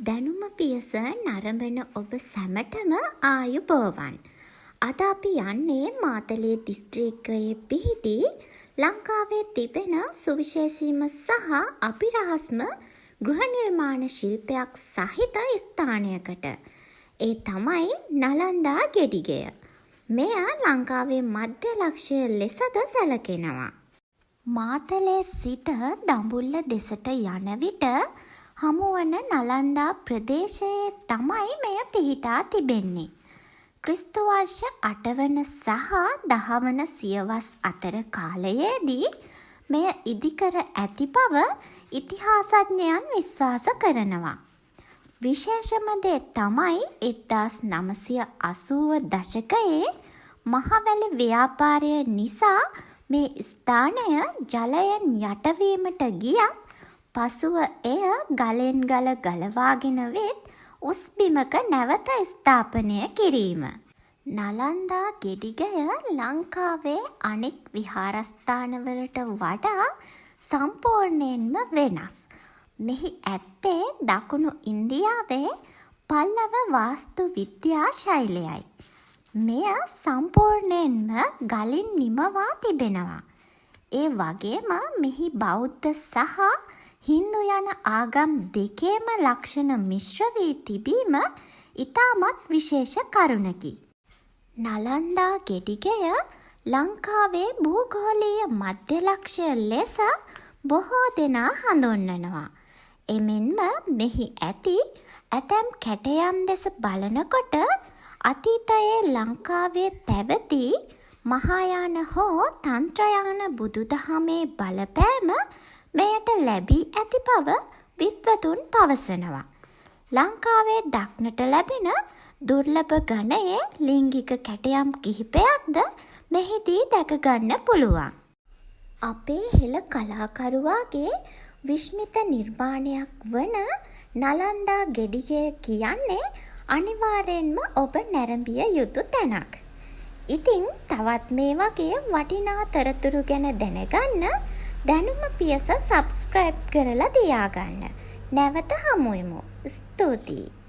දැනුම පියස නරඹන ඔබ සැමටම ආයුබෝවන්. අද අපි යන්නේ මාතලේ දිස්ත්‍රික්කයේ පිහිටි ලංකාවේ තිබෙන සුවිශේෂීම සහ අභිරහස්ම ගෘහ නිර්මාණ ශිල්පයක් සහිත ස්ථානයකට. ඒ තමයි නලන්දා ගෙඩිගය. මෙය ලංකාවේ මධ්‍ය ලක්ෂ්‍ය ලෙසද සැලකෙනවා. මාතලේ සිට දඹුල්ල දෙසට යන විට හමුවන නලන්දා ප්‍රදේශයේ තමයි මෙය පිහිටා තිබෙන්නේ. ක්‍රිස්තු වර්ෂ 8 වන සහ 10 වන සියවස් අතර කාලයේදී මෙය ඉදිකර ඇති බව ඉතිහාසඥයන් විශ්වාස කරනවා. විශේෂම දේ තමයි 1980 දශකයේ මහවැලි ව්‍යාපාරය නිසා මේ ස්ථානය ජලයෙන් යටවීමට ගියත් පසුව එය ගලෙන් ගල ගලවාගෙන වෙත් උස් බිමක නැවත ස්ථාපනය කිරීම. නලන්දා ගෙඩිගය ලංකාවේ අනෙක් විහාරස්ථානවලට වඩා සම්පූර්ණයෙන්ම වෙනස්. මෙහි ඇත්තේ දකුණු ඉන්දියාවේ පල්ලව වාස්තු විද්‍යා ශෛලයයි. මෙය සම්පූර්ණයෙන්ම ගලින් නිමවා තිබෙනවා. ඒ වගේම මෙහි බෞද්ධ සහ හින්දු යන ආගම් දෙකේම ලක්ෂණ මිශ්‍ර වී තිබීම ඉතාමත් විශේෂ කරුණකි. නලන්දා ගෙඩිගය ලංකාවේ භූගෝලීය මධ්‍ය ලක්ෂ්‍ය ලෙස බොහෝ දෙනා හඳුන්වනවා. එමෙන්ම මෙහි ඇති ඇතැම් කැටයම් දෙස බලනකොට අතීතයේ ලංකාවේ පැවති මහායාන හෝ තන්ත්‍රයාන බුදුදහමේ බලපෑම මෙයට ලැබී ඇති බව විද්වතුන් පවසනවා. ලංකාවේ දක්නට ලැබෙන දුර්ලභ ගණයේ ලිංගික කැටයම් කිහිපයක්ද මෙහිදී දැක ගන්න පුළුවන්. අපේ හෙළ කලාකරුවාගේ විශ්මිත නිර්මාණයක් වන නලන්දා ගෙඩිගය කියන්නේ අනිවාර්යෙන්ම ඔබ නැරඹිය යුතු තැනක්. ඉතින් තවත් මේ වගේ වටිනා තොරතුරු ගැන දැනගන්න දැනුම පියස සබ්ස්ක්‍රයිබ් කරලා තියාගන්න. නැවත හමුවෙමු. ස්තුතියි.